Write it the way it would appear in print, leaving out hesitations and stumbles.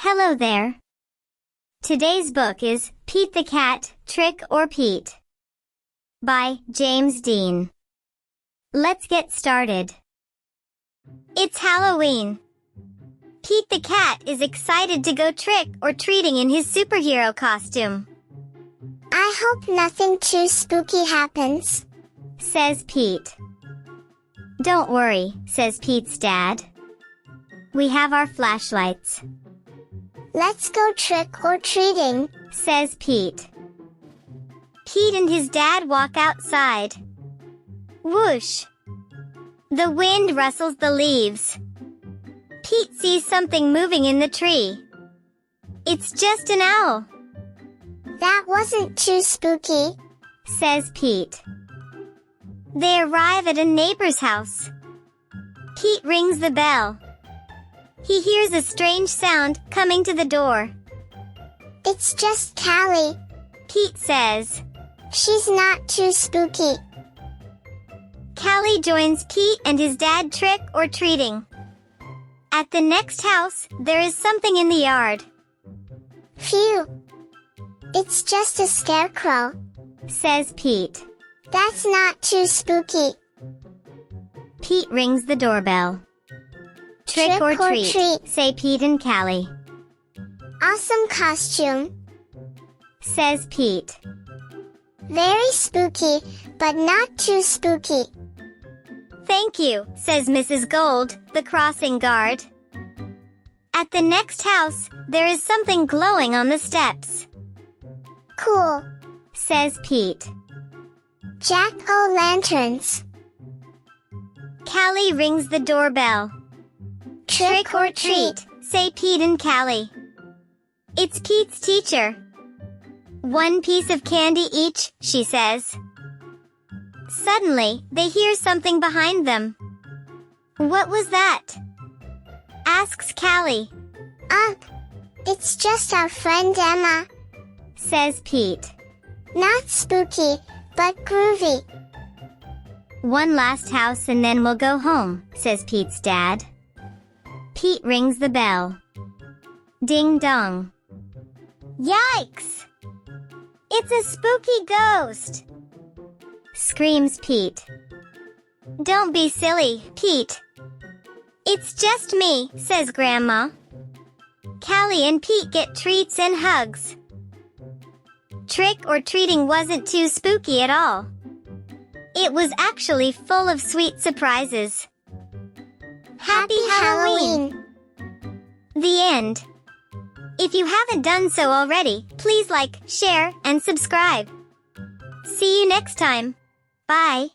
Hello there. Today's book is Pete the Cat, Trick or Pete by James Dean. Let's get started. It's Halloween. Pete the cat is excited to go trick or treating in his superhero costume. I hope nothing too spooky happens, says Pete. Don't worry, says Pete's dad. We have our flashlights. Let's go trick or treating, says Pete. Pete and his dad walk outside. Whoosh! The wind rustles the leaves. Pete sees something moving in the tree. It's just an owl. That wasn't too spooky, says Pete. They arrive at a neighbor's house. Pete rings the bell. He hears a strange sound coming to the door. It's just Callie, Pete says. She's not too spooky. Callie joins Pete and his dad trick or treating. At the next house, there is something in the yard. Phew! It's just a scarecrow, says Pete. That's not too spooky. Pete rings the doorbell. Trick or treat, say Pete and Callie. Awesome costume, says Pete. Very spooky, but not too spooky. Thank you, says Mrs. Gold, the crossing guard. At the next house, there is something glowing on the steps. Cool, says Pete. Jack-o'-lanterns. Callie rings the doorbell. Trick or treat, say Pete and Callie. It's Pete's teacher. One piece of candy each, she says. Suddenly, they hear something behind them. What was that? Asks Callie. It's just our friend Emma, says Pete. Not spooky, but groovy. One last house and then we'll go home, says Pete's dad. Pete rings the bell. Ding dong. Yikes! It's a spooky ghost! Screams Pete. Don't be silly, Pete. It's just me, says Grandma. Callie and Pete get treats and hugs. Trick or treating wasn't too spooky at all. It was actually full of sweet surprises. Happy Halloween! The end. If you haven't done so already, please like, share, and subscribe. See you next time. Bye.